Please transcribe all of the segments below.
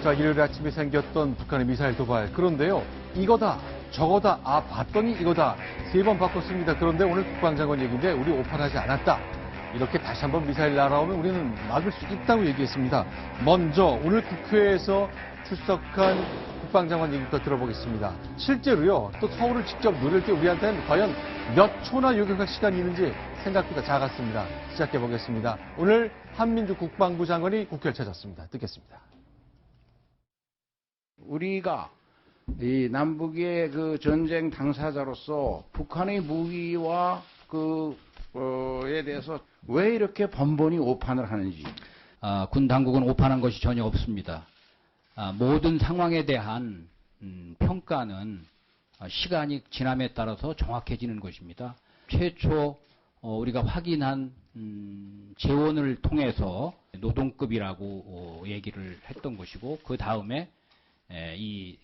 자, 일요일 아침에 생겼던 북한의 미사일 도발. 그런데요, 이거다, 저거다, 봤더니 이거다. 3번 바꿨습니다. 그런데 오늘 국방장관 얘기인데 우리 오판하지 않았다. 이렇게 다시 한번 미사일 날아오면 우리는 막을 수 있다고 얘기했습니다. 먼저 오늘 국회에서 출석한 국방장관 얘기부터 들어보겠습니다. 실제로요, 또 서울을 직접 누릴 때 우리한테는 과연 몇 초나 요격할 시간이 있는지 생각보다 작았습니다. 시작해 보겠습니다. 오늘 한민주 국방부 장관이 국회를 찾았습니다. 듣겠습니다. 우리가 이 남북의 그 전쟁 당사자로서 북한의 무기와 에 대해서 왜 이렇게 번번이 오판을 하는지. 군 당국은 오판한 것이 전혀 없습니다. 모든 상황에 대한 평가는 시간이 지남에 따라서 정확해지는 것입니다. 최초 우리가 확인한 재원을 통해서 노동급이라고 얘기를 했던 것이고, 그 다음에 이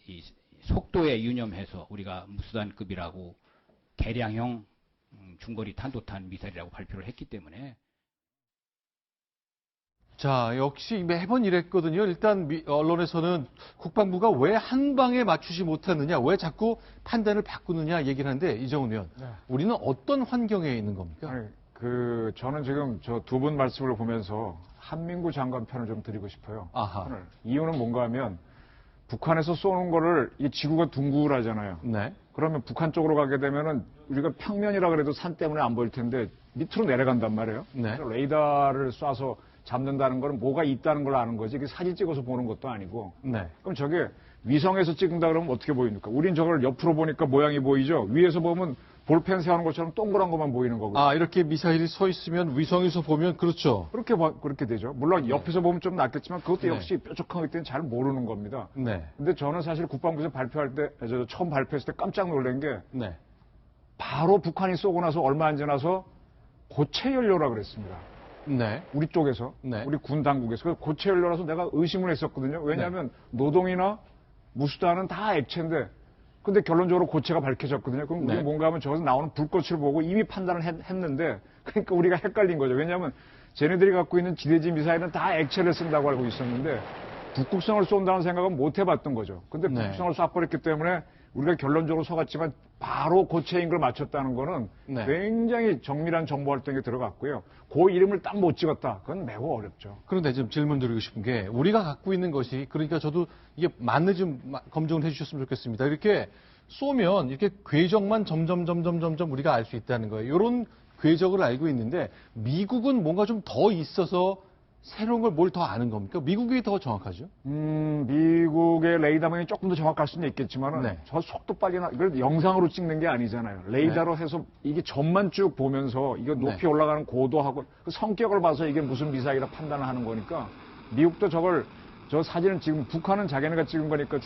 속도에 유념해서 우리가 무수단급이라고 개량형 중거리 탄도탄 미사일이라고 발표를 했기 때문에. 자, 역시 매번 이랬거든요. 일단 언론에서는 국방부가 왜 한 방에 맞추지 못했느냐, 왜 자꾸 판단을 바꾸느냐 얘기를 하는데, 이정훈 의원, 네. 우리는 어떤 환경에 있는 겁니까? 아니, 저는 지금 저 두 분 말씀을 보면서 한민구 장관 편을 좀 드리고 싶어요. 아하. 이유는 뭔가 하면 북한에서 쏘는 거를 이 지구가 둥글하잖아요. 네. 그러면 북한 쪽으로 가게 되면은 우리가 평면이라 그래도 산 때문에 안 보일 텐데 밑으로 내려간단 말이에요. 네. 레이더를 쏴서 잡는다는 거는 뭐가 있다는 걸 아는 거지. 이게 사진 찍어서 보는 것도 아니고. 네. 그럼 저게 위성에서 찍는다 그러면 어떻게 보입니까? 우린 저걸 옆으로 보니까 모양이 보이죠. 위에서 보면 볼펜 세우는 것처럼 동그란 것만 보이는 거고요. 이렇게 미사일이 서 있으면 위성에서 보면 그렇죠. 그렇게 되죠. 물론 옆에서 보면 좀 낫겠지만 그것도 네. 역시 뾰족한 거기 때문에 잘 모르는 겁니다. 네. 근데 저는 사실 국방부에서 발표할 때, 처음 발표했을 때 깜짝 놀란 게 네. 바로 북한이 쏘고 나서 얼마 안 지나서 고체 연료라 그랬습니다. 네. 우리 쪽에서, 네. 우리 군 당국에서. 그래서 고체 연료라서 내가 의심을 했었거든요. 왜냐하면 노동이나 무수단은 다 액체인데, 근데 결론적으로 고체가 밝혀졌거든요. 그럼 네. 우리가 뭔가 하면 저기서 나오는 불꽃을 보고 이미 판단을 했는데, 그러니까 우리가 헷갈린 거죠. 왜냐하면 쟤네들이 갖고 있는 지대지 미사일은 다 액체를 쓴다고 알고 있었는데, 북극성을 쏜다는 생각은 못 해봤던 거죠. 근데 네. 북극성을 쏴버렸기 때문에 우리가 결론적으로 속았지만 바로 고체인 걸 맞췄다는 거는 네. 굉장히 정밀한 정보 활동에 들어갔고요. 그 이름을 딱 못 찍었다. 그건 매우 어렵죠. 그런데 지금 질문 드리고 싶은 게, 우리가 갖고 있는 것이, 그러니까 저도 이게 맞는지 좀 검증을 해주셨으면 좋겠습니다. 이렇게 쏘면 이렇게 궤적만 점점 우리가 알 수 있다는 거예요. 이런 궤적을 알고 있는데, 미국은 뭔가 좀 더 있어서 새로운 걸 뭘 더 아는 겁니까? 미국이 더 정확하죠? 미국의 레이더망이 조금 더 정확할 수는 있겠지만은, 네. 저 속도 빨리나, 이걸 영상으로 찍는 게 아니잖아요. 레이더로 해서 이게 점만 쭉 보면서, 이거 높이 네. 올라가는 고도하고, 그 성격을 봐서 이게 무슨 미사일이라 판단을 하는 거니까, 미국도 저 사진은 지금 북한은 자기네가 찍은 거니까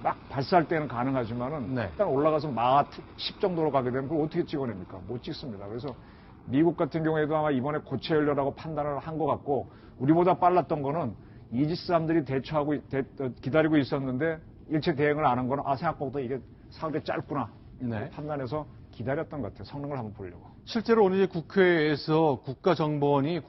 막 발사할 때는 가능하지만은, 네. 일단 올라가서 마하 10 정도로 가게 되면 그걸 어떻게 찍어냅니까? 못 찍습니다. 그래서 미국 같은 경우에도 아마 이번에 고체 연료라고 판단을 한 것 같고, 우리보다 빨랐던 거는 이지스함들이 기다리고 있었는데 일체 대응을 안 한 거는 생각보다 이게 상당히 짧구나. 네. 판단해서 기다렸던 것 같아요. 성능을 한번 보려고. 실제로 오늘 이제 국회에서 국가정보원이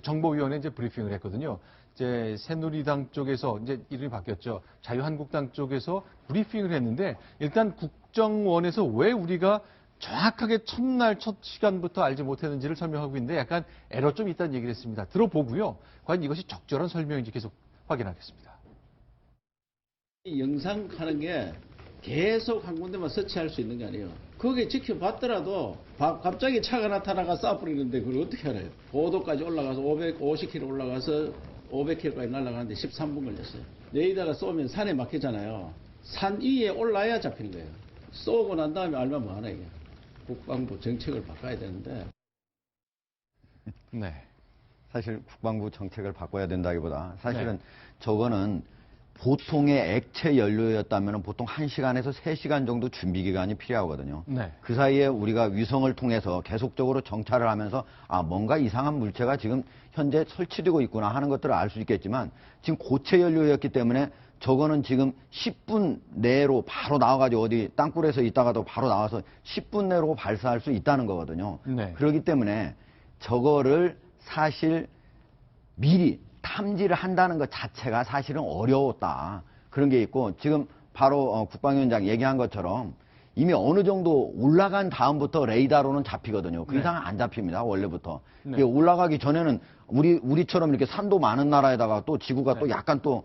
정보위원회 브리핑을 했거든요. 이제 새누리당 쪽에서 이제 이름이 바뀌었죠. 자유한국당 쪽에서 브리핑을 했는데, 일단 국정원에서 왜 우리가 정확하게 첫날 첫 시간부터 알지 못했는지를 설명하고 있는데, 약간 에러 좀 있다는 얘기를 했습니다. 들어보고요. 과연 이것이 적절한 설명인지 계속 확인하겠습니다. 이 영상 하는 게 계속 한 군데만 서치할 수 있는 게 아니에요. 거기에 지켜봤더라도 갑자기 차가 나타나가 쏴버리는데 그걸 어떻게 알아요? 고도까지 올라가서 550km 올라가서 500km까지 날아가는데 13분 걸렸어요. 레이더가 쏘면 산에 막히잖아요. 산 위에 올라야 잡히는 거예요. 쏘고 난 다음에 알면 뭐하나 이게. 국방부 정책을 바꿔야 되는데. 네. 사실 국방부 정책을 바꿔야 된다기보다 사실은 저거는 보통의 액체 연료였다면 보통 1시간에서 3시간 정도 준비 기간이 필요하거든요. 네. 그 사이에 우리가 위성을 통해서 계속적으로 정찰을 하면서 뭔가 이상한 물체가 지금 현재 설치되고 있구나 하는 것들을 알 수 있겠지만, 지금 고체 연료였기 때문에 저거는 지금 10분 내로 바로 나와가지고 어디 땅굴에서 있다가도 바로 나와서 10분 내로 발사할 수 있다는 거거든요. 네. 그렇기 때문에 저거를 사실 미리 탐지를 한다는 것 자체가 사실은 어려웠다. 그런 게 있고 지금 바로 국방위원장 얘기한 것처럼 이미 어느 정도 올라간 다음부터 레이더로는 잡히거든요. 그 네. 이상은 안 잡힙니다. 원래부터. 네. 이게 올라가기 전에는 우리처럼 이렇게 산도 많은 나라에다가 또 지구가 또 약간 또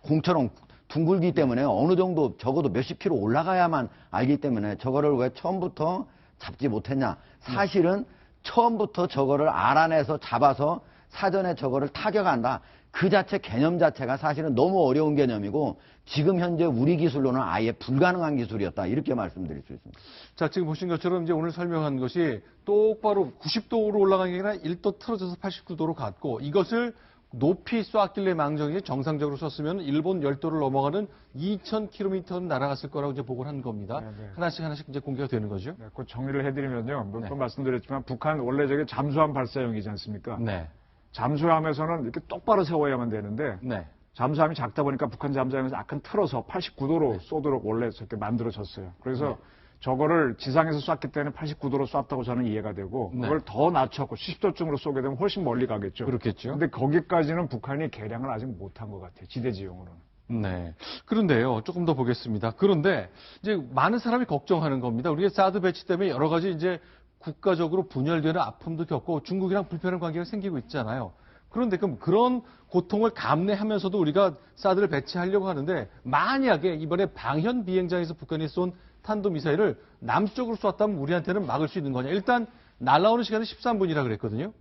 공처럼 둥글기 때문에 어느 정도 적어도 몇십 킬로 올라가야만 알기 때문에 저거를 왜 처음부터 잡지 못했냐. 사실은 처음부터 저거를 알아내서 잡아서 사전에 저거를 타격한다. 그 자체 개념 자체가 사실은 너무 어려운 개념이고 지금 현재 우리 기술로는 아예 불가능한 기술이었다. 이렇게 말씀드릴 수 있습니다. 자, 지금 보신 것처럼 이제 오늘 설명한 것이 똑바로 90도로 올라간 게 아니라 1도 틀어져서 89도로 갔고 이것을 높이 쏘았길래 망정이 정상적으로 쐈으면 일본 열도를 넘어가는 2,000km는 날아갔을 거라고 이제 보고를 한 겁니다. 네, 네. 하나씩 이제 공개가 되는 거죠. 네, 그 정리를 해드리면요. 몇 번 네. 말씀드렸지만 북한 원래 저게 잠수함 발사용이지 않습니까? 네. 잠수함에서는 이렇게 똑바로 세워야만 되는데 네. 잠수함이 작다 보니까 북한 잠수함에서 약간 틀어서 89도로 쏘도록 원래 저렇게 만들어졌어요. 그래서 저거를 지상에서 쐈기 때문에 89도로 쐈다고 저는 이해가 되고 네. 그걸 더 낮췄고 70도쯤으로 쏘게 되면 훨씬 멀리 가겠죠. 그렇겠죠. 근데 거기까지는 북한이 개량을 아직 못한 것 같아요. 지대지형으로는. 네. 그런데요, 조금 더 보겠습니다. 그런데 이제 많은 사람이 걱정하는 겁니다. 우리가 사드 배치 때문에 여러 가지 이제 국가적으로 분열되는 아픔도 겪고 중국이랑 불편한 관계가 생기고 있잖아요. 그런데 그럼 그런 고통을 감내하면서도 우리가 사드를 배치하려고 하는데 만약에 이번에 방현 비행장에서 북한이 쏜 탄도미사일을 남쪽으로 쐈다면 우리한테는 막을 수 있는 거냐. 일단 날아오는 시간은 13분이라 그랬거든요.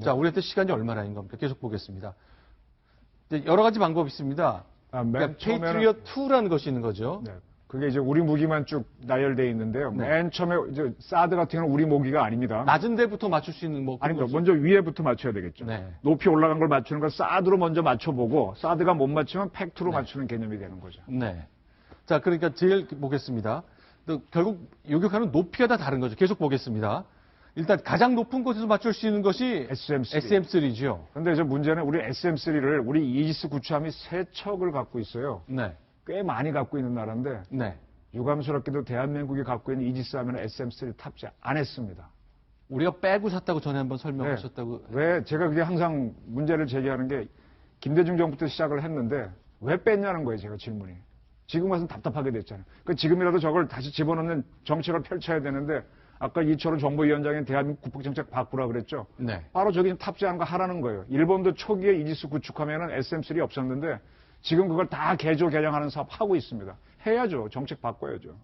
자, 우리한테 시간이 얼마나인 겁니까? 계속 보겠습니다. 이제 여러 가지 방법이 있습니다. 그러니까 페이트리엇 2라는 것이 있는 거죠. 네. 그게 이제 우리 무기만 쭉 나열되어 있는데요. 네. 맨 처음에 이제 사드 같은 경우는 우리 무기가 아닙니다. 낮은 데부터 맞출 수 있는 뭐 그런 아닙니다. 거죠. 먼저 위에부터 맞춰야 되겠죠. 네. 높이 올라간 걸 맞추는 걸 사드로 먼저 맞춰보고 사드가 못 맞추면 팩트로 네. 맞추는 개념이 되는 거죠. 네. 자, 그러니까 제일 보겠습니다. 또 결국 요격하는 높이가 다 다른 거죠. 계속 보겠습니다. 일단 가장 높은 곳에서 맞출 수 있는 것이 SM3. SM3죠. 근데 이제 문제는 우리 SM3를 우리 이지스 구축함이 3척을 갖고 있어요. 네. 꽤 많이 갖고 있는 나라인데 네. 유감스럽게도 대한민국이 갖고 있는 이지스 하면 SM3 탑재 안 했습니다. 우리가 빼고 샀다고 전에 한번 네. 설명하셨다고. 왜 제가 그게 항상 문제를 제기하는 게 김대중 정부 때 시작을 했는데 왜 뺐냐는 거예요, 제가 질문이. 지금 와서는 답답하게 됐잖아요. 그 지금이라도 저걸 다시 집어넣는 정책을 펼쳐야 되는데 아까 이철호 정보위원장이 대한민국 국방정책 바꾸라 그랬죠. 네. 바로 저기 탑재하는 거 하라는 거예요. 일본도 초기에 이지스 구축하면은 SM3 없었는데 지금 그걸 다 개조 개량하는 사업 하고 있습니다. 해야죠. 정책 바꿔야죠.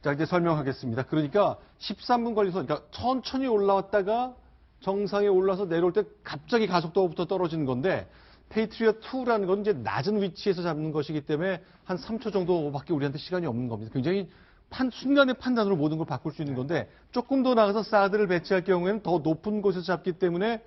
자, 이제 설명하겠습니다. 그러니까 13분 걸려서 그러니까 천천히 올라왔다가 정상에 올라서 내려올 때 갑자기 가속도부터 떨어지는 건데 페이트리엇 2라는 건 이제 낮은 위치에서 잡는 것이기 때문에 한 3초 정도밖에 우리한테 시간이 없는 겁니다. 굉장히 순간의 판단으로 모든 걸 바꿀 수 있는 건데 조금 더 나가서 사드를 배치할 경우에는 더 높은 곳에서 잡기 때문에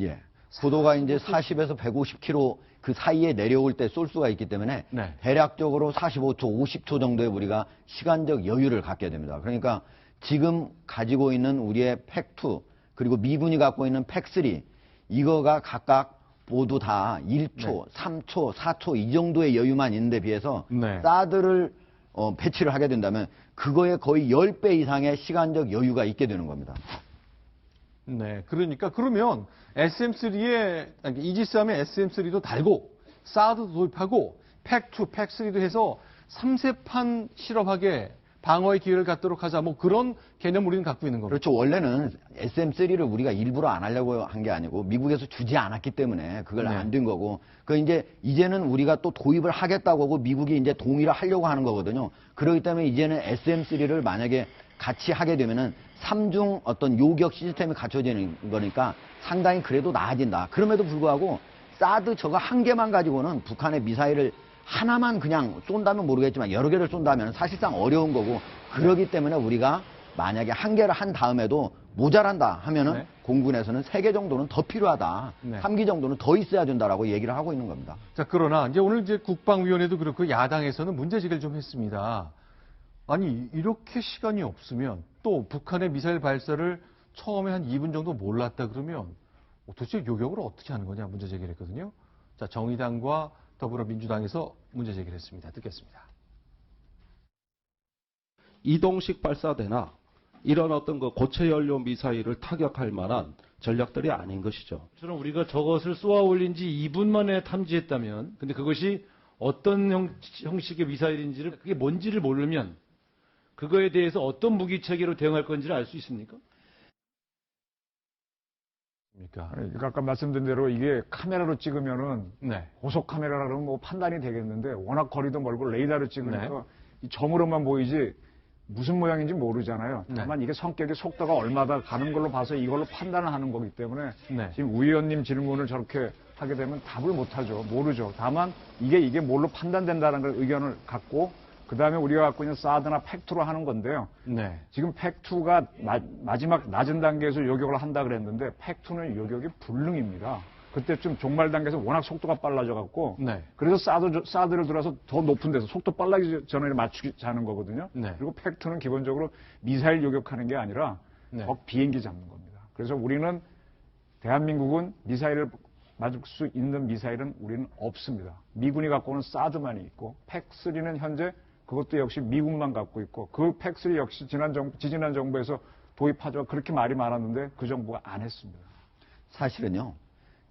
예. 고도가 이제 40에서 150km 그 사이에 내려올 때 쏠 수가 있기 때문에 네. 대략적으로 45초, 50초 정도의 우리가 시간적 여유를 갖게 됩니다. 그러니까 지금 가지고 있는 우리의 팩2 그리고 미군이 갖고 있는 팩3 이거가 각각 모두 다 1초, 3초, 4초 이 정도의 여유만 있는데 비해서 네. 사드를 배치를 하게 된다면 그거에 거의 10배 이상의 시간적 여유가 있게 되는 겁니다. 네, 그러니까 그러면 SM3에 이지스함에 SM3도 달고 사드도 도입하고 팩2, 팩3도 해서 3세판 실험하게 방어의 기회를 갖도록 하자. 뭐 그런 개념 우리는 갖고 있는 겁니다. 그렇죠. 원래는 SM3를 우리가 일부러 안 하려고 한 게 아니고 미국에서 주지 않았기 때문에 그걸 네. 안 된 거고 이제는 우리가 또 도입을 하겠다고 하고 미국이 이제 동의를 하려고 하는 거거든요. 그렇기 때문에 이제는 SM3를 만약에 같이 하게 되면은 3중 어떤 요격 시스템이 갖춰지는 거니까 상당히 그래도 나아진다. 그럼에도 불구하고 사드 저거 한 개만 가지고는 북한의 미사일을 하나만 그냥 쏜다면 모르겠지만 여러 개를 쏜다면 사실상 어려운 거고 그러기 때문에 우리가 만약에 한 개를 한 다음에도 모자란다 하면은 네. 공군에서는 3개 정도는 더 필요하다. 네. 3기 정도는 더 있어야 된다라고 얘기를 하고 있는 겁니다. 자, 그러나 이제 오늘 이제 국방위원회도 그렇고 야당에서는 문제 제기를 좀 했습니다. 아니, 이렇게 시간이 없으면 또 북한의 미사일 발사를 처음에 한 2분 정도 몰랐다 그러면 도대체 요격을 어떻게 하는 거냐 문제 제기를 했거든요. 자, 정의당과 더불어민주당에서 문제 제기를 했습니다. 듣겠습니다. 이동식 발사대나 이런 어떤 그 고체 연료 미사일을 타격할 만한 전략들이 아닌 것이죠. 처럼 우리가 저것을 쏘아 올린 지 2분 만에 탐지했다면, 근데 그것이 어떤 형식의 미사일인지를, 그게 뭔지를 모르면 그거에 대해서 어떤 무기 체계로 대응할 건지를 알 수 있습니까? 그러니까 아까 말씀드린 대로 이게 카메라로 찍으면은 네. 고속 카메라라면 뭐 판단이 되겠는데 워낙 거리도 멀고 레이더로 찍으니까 네. 이 점으로만 보이지 무슨 모양인지 모르잖아요. 네. 다만 이게 성격의 속도가 얼마다 가는 걸로 봐서 이걸로 판단을 하는 거기 때문에 네. 지금 우 의원님 질문을 저렇게 하게 되면 답을 못하죠. 모르죠. 다만 이게 뭘로 판단된다는 걸 의견을 갖고 그 다음에 우리가 갖고 있는 사드나 팩2로 하는 건데요. 네. 지금 팩2가 마지막 낮은 단계에서 요격을 한다 그랬는데 팩2는 요격이 불능입니다. 그때쯤 종말 단계에서 워낙 속도가 빨라져 갖고 네. 그래서 사드를 들어서 더 높은 데서 속도 빨라지기 전에 맞추기 자는 거거든요. 네. 그리고 팩2는 기본적으로 미사일 요격하는 게 아니라 네. 비행기 잡는 겁니다. 그래서 우리는 대한민국은 미사일을 맞을 수 있는 미사일은 우리는 없습니다. 미군이 갖고 오는 사드만이 있고 팩3는 현재 그것도 역시 미국만 갖고 있고 그 팩3 역시 지지난 정부에서 도입하죠. 그렇게 말이 많았는데 그 정부가 안 했습니다. 사실은요.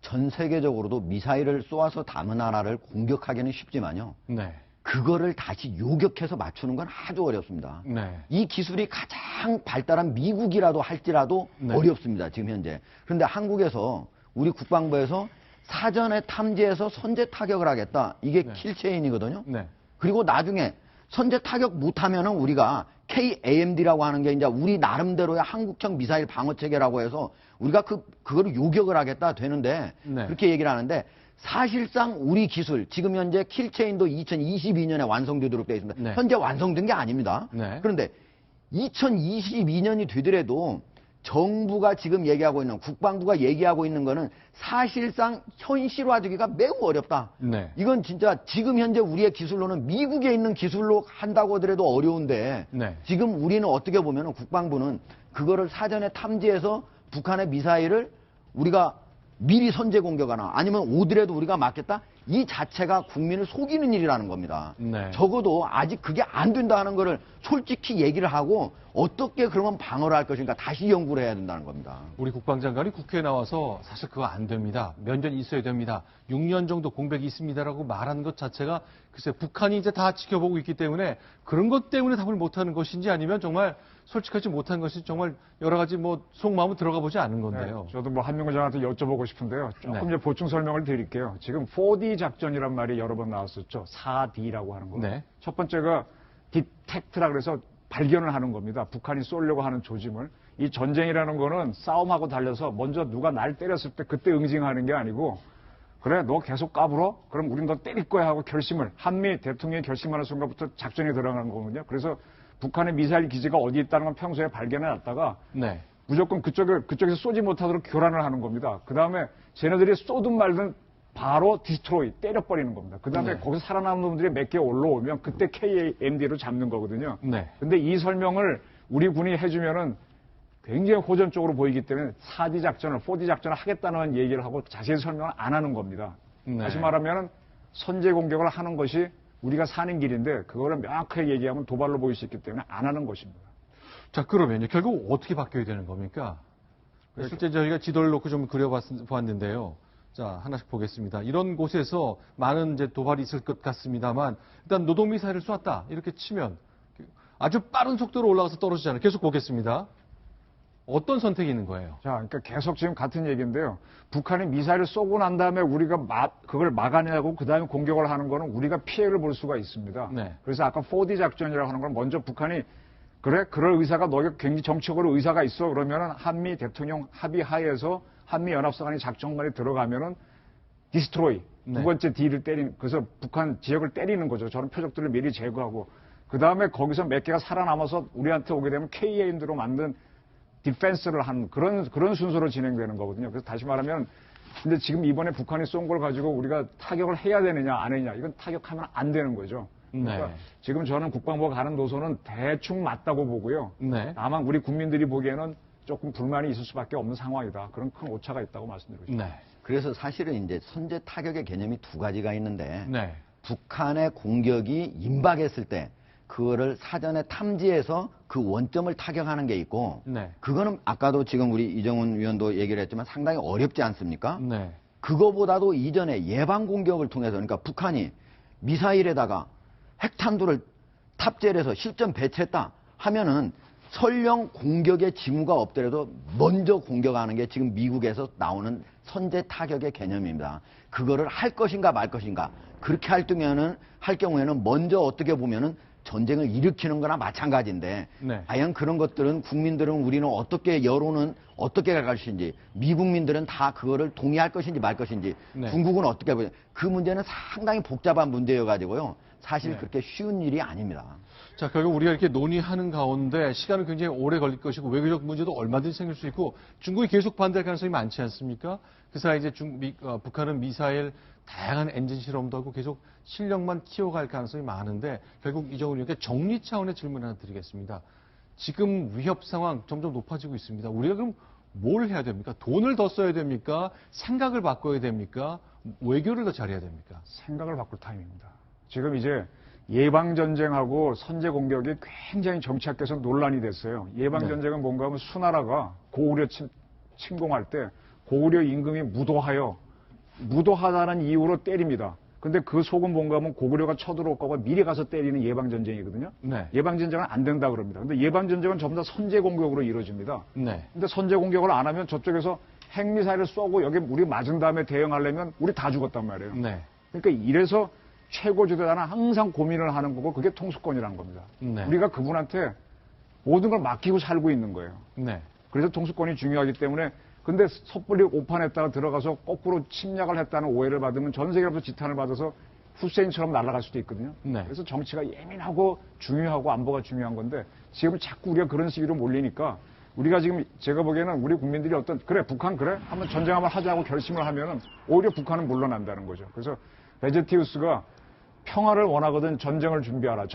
전 세계적으로도 미사일을 쏘아서 다른 나라를 공격하기는 쉽지만요. 네. 그거를 다시 요격해서 맞추는 건 아주 어렵습니다. 네. 이 기술이 가장 발달한 미국이라도 할지라도 네. 어렵습니다. 지금 현재. 그런데 한국에서 우리 국방부에서 사전에 탐지해서 선제 타격을 하겠다. 이게 네. 킬체인이거든요. 네. 그리고 나중에 선제 타격 못하면은 우리가 KAMD라고 하는 게 이제 우리 나름대로의 한국형 미사일 방어 체계라고 해서 우리가 그거를 요격을 하겠다 되는데 네. 그렇게 얘기를 하는데 사실상 우리 기술 지금 현재 킬체인도 2022년에 완성되도록 되어 있습니다. 네. 현재 완성된 게 아닙니다. 네. 그런데 2022년이 되더라도 정부가 지금 얘기하고 있는 국방부가 얘기하고 있는 거는 사실상 현실화되기가 매우 어렵다. 네. 이건 진짜 지금 현재 우리의 기술로는 미국에 있는 기술로 한다고 하더라도 어려운데 네. 지금 우리는 어떻게 보면은 국방부는 그거를 사전에 탐지해서 북한의 미사일을 우리가 미리 선제 공격하나 아니면 오더라도 우리가 맞겠다? 이 자체가 국민을 속이는 일이라는 겁니다. 네. 적어도 아직 그게 안 된다는 거를 솔직히 얘기를 하고 어떻게 그러면 방어를 할 것인가 다시 연구를 해야 된다는 겁니다. 우리 국방장관이 국회에 나와서 사실 그거 안 됩니다. 면전이 있어야 됩니다. 6년 정도 공백이 있습니다라고 말하는 것 자체가 글쎄 북한이 이제 다 지켜보고 있기 때문에 그런 것 때문에 답을 못하는 것인지 아니면 정말 솔직하지 못한 것이 정말 여러 가지 뭐 속마음은 들어가 보지 않은 건데요. 네, 저도 뭐 한명훈 장한테 여쭤보고 싶은데요. 조금 네. 이제 보충 설명을 드릴게요. 지금 4D 작전이란 말이 여러 번 나왔었죠. 4D라고 하는 거. 네. 첫 번째가 디텍트라 그래서 발견을 하는 겁니다. 북한이 쏘려고 하는 조짐을. 이 전쟁이라는 거는 싸움하고 달려서 먼저 누가 날 때렸을 때 그때 응징하는 게 아니고 그래 너 계속 까불어? 그럼 우린 너 때릴 거야 하고 결심을 한미 대통령이 결심하는 순간부터 작전에 들어가는 거거든요. 그래서 북한의 미사일 기지가 어디 있다는 건 평소에 발견해 놨다가 네. 무조건 그쪽에서 쏘지 못하도록 교란을 하는 겁니다. 그 다음에 쟤네들이 쏘든 말든 바로 디스트로이 때려버리는 겁니다. 그 다음에 네. 거기서 살아남은 놈들이 몇 개 올라오면 그때 KAMD로 잡는 거거든요. 네. 근데 이 설명을 우리 군이 해주면은 굉장히 호전적으로 보이기 때문에 4D 작전을, 4D 작전을 하겠다는 얘기를 하고 자세히 설명을 안 하는 겁니다. 네. 다시 말하면은 선제 공격을 하는 것이 우리가 사는 길인데 그거를 명확하게 얘기하면 도발로 보일 수 있기 때문에 안 하는 것입니다. 자, 그러면요. 결국 어떻게 바뀌어야 되는 겁니까? 실제 저희가 지도를 놓고 좀 그려봤는데요. 자, 하나씩 보겠습니다. 이런 곳에서 많은 이제 도발이 있을 것 같습니다만, 일단 노동미사일을 쏘았다. 이렇게 치면 아주 빠른 속도로 올라가서 떨어지잖아요. 계속 보겠습니다. 어떤 선택이 있는 거예요? 자, 그러니까 계속 지금 같은 얘기인데요. 북한이 미사일을 쏘고 난 다음에 우리가 그걸 막아내고 그 다음에 공격을 하는 거는 우리가 피해를 볼 수가 있습니다. 네. 그래서 아까 4D 작전이라고 하는 건 먼저 북한이 그래, 그럴 의사가 너희가 굉장히 정치적으로 의사가 있어. 그러면은 한미 대통령 합의 하에서 한미 연합사 간의 작전만에 들어가면은 디스트로이 네. 두 번째 D를 그래서 북한 지역을 때리는 거죠. 저런 표적들을 미리 제거하고 그 다음에 거기서 몇 개가 살아남아서 우리한테 오게 되면 KAMD로 만든 디펜스를 한 그런 순서로 진행되는 거거든요. 그래서 다시 말하면 근데 지금 이번에 북한이 쏜 걸 가지고 우리가 타격을 해야 되느냐 안 해야 이건 타격하면 안 되는 거죠. 그러니까 네. 지금 저는 국방부가 가는 노선은 대충 맞다고 보고요. 네. 다만 우리 국민들이 보기에는 조금 불만이 있을 수밖에 없는 상황이다. 그런 큰 오차가 있다고 말씀드리고 싶습니다. 네. 그래서 사실은 이제 선제 타격의 개념이 두 가지가 있는데 네. 북한의 공격이 임박했을 때 그거를 사전에 탐지해서 그 원점을 타격하는 게 있고 네. 그거는 아까도 지금 우리 이정훈 위원도 얘기를 했지만 상당히 어렵지 않습니까? 네. 그거보다도 이전에 예방 공격을 통해서 그러니까 북한이 미사일에다가 핵탄두를 탑재를 해서 실전 배치했다 하면은 설령 공격의 징후가 없더라도 먼저 공격하는 게 지금 미국에서 나오는 선제 타격의 개념입니다. 그거를 할 것인가 말 것인가. 그렇게 할 경우에는 먼저 어떻게 보면은 전쟁을 일으키는 거나 마찬가지인데 네. 과연 그런 것들은 국민들은 우리는 어떻게 여론은 어떻게 갈 것인지 미국민들은 다 그거를 동의할 것인지 말 것인지 네. 중국은 어떻게 보냐 그 문제는 상당히 복잡한 문제여 가지고요. 사실 네. 그렇게 쉬운 일이 아닙니다. 자, 결국 우리가 이렇게 논의하는 가운데 시간은 굉장히 오래 걸릴 것이고 외교적 문제도 얼마든지 생길 수 있고 중국이 계속 반대할 가능성이 많지 않습니까? 그 사이 이제 북한은 미사일 다양한 엔진 실험도 하고 계속 실력만 키워갈 가능성이 많은데 결국 이정훈 의원께 정리 차원의 질문 하나 드리겠습니다. 지금 위협 상황 점점 높아지고 있습니다. 우리가 그럼 뭘 해야 됩니까? 돈을 더 써야 됩니까? 생각을 바꿔야 됩니까? 외교를 더 잘해야 됩니까? 생각을 바꿀 타임입니다. 지금 이제 예방전쟁하고 선제공격이 굉장히 정치학계에서 논란이 됐어요. 예방전쟁은 뭔가 하면 수나라가 고구려 침공할 때 고구려 임금이 무도하다는 이유로 때립니다. 근데 그 속은 뭔가 하면 고구려가 쳐들어올 거고 미리 가서 때리는 예방전쟁이거든요. 네. 예방전쟁은 안 된다 그럽니다. 근데 예방전쟁은 전부 다 선제공격으로 이루어집니다. 네. 근데 선제공격을 안 하면 저쪽에서 핵미사일을 쏘고 여기 우리 맞은 다음에 대응하려면 우리 다 죽었단 말이에요. 네. 그러니까 이래서 최고 지도자는 항상 고민을 하는 거고 그게 통수권이라는 겁니다. 네. 우리가 그분한테 모든 걸 맡기고 살고 있는 거예요. 네. 그래서 통수권이 중요하기 때문에 근데 섣불리 오판했다가 들어가서 거꾸로 침략을 했다는 오해를 받으면 전 세계로부터 지탄을 받아서 후세인처럼 날아갈 수도 있거든요. 네. 그래서 정치가 예민하고 중요하고 안보가 중요한 건데 지금 자꾸 우리가 그런 시기로 몰리니까 우리가 지금 제가 보기에는 우리 국민들이 그래 북한 그래? 한번 전쟁 한번 하자고 결심을 하면은 오히려 북한은 물러난다는 거죠. 그래서 베제티우스가 평화를 원하거든 전쟁을 준비하라.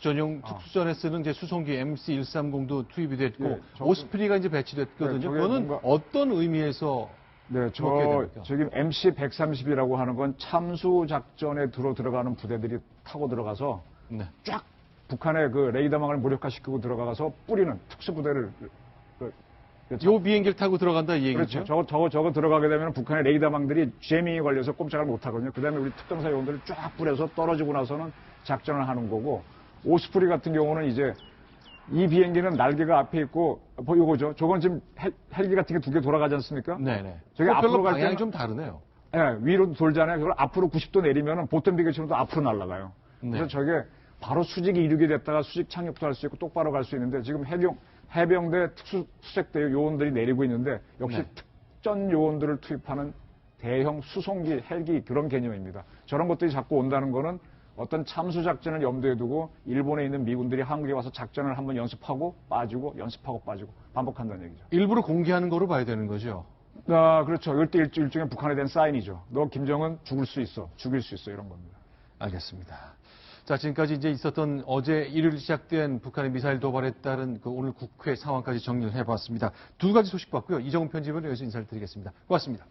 전용 특수전에 쓰는 이제 수송기 MC-130도 투입이 됐고 네, 오스프리가 이제 배치됐거든요. 네, 저게 그거는 뭔가- 어떤 의미에서 네, 그렇게 됩니까? 지금 MC-130이라고 하는 건 참수 작전에 들어가는 부대들이 타고 들어가서 네. 쫙 북한의 그 레이더망을 무력화시키고 들어가서 뿌리는 특수부대를 요 비행기를 타고 들어간다 이 얘기죠. 그렇죠. 저거 들어가게 되면 북한의 레이더망들이 제밍이 걸려서 꼼짝을 못 하거든요. 그 다음에 우리 특전사 요원들을 쫙 뿌려서 떨어지고 나서는 작전을 하는 거고, 오스프리 같은 경우는 이제 이 비행기는 날개가 앞에 있고, 요거죠. 저건 지금 헬기 같은 게 두 개 돌아가지 않습니까? 네네. 저게 별로 앞으로 갈 방향이 때는 좀 다르네요. 예, 위로 돌잖아요. 그걸 앞으로 90도 내리면은 보통 비행기처럼 또 앞으로 날아가요. 그래서 네. 저게 바로 수직이 이루게 됐다가 수직 착륙도 할 수 있고 똑바로 갈 수 있는데 지금 해병대 특수수색대 요원들이 내리고 있는데 역시 네. 특전 요원들을 투입하는 대형 수송기, 헬기 그런 개념입니다. 저런 것들이 자꾸 온다는 거는 어떤 참수작전을 염두에 두고 일본에 있는 미군들이 한국에 와서 작전을 한번 연습하고 빠지고 연습하고 빠지고 반복한다는 얘기죠. 일부러 공개하는 거로 봐야 되는 거죠. 아, 그렇죠. 이럴 때 일종의 북한에 대한 사인이죠. 너 김정은 죽을 수 있어. 죽일 수 있어. 이런 겁니다. 알겠습니다. 자, 지금까지 이제 있었던 어제 일요일 시작된 북한의 미사일 도발에 따른 그 오늘 국회 상황까지 정리를 해봤습니다. 두 가지 소식 봤고요. 이정훈 편집은 여기서 인사를 드리겠습니다. 고맙습니다.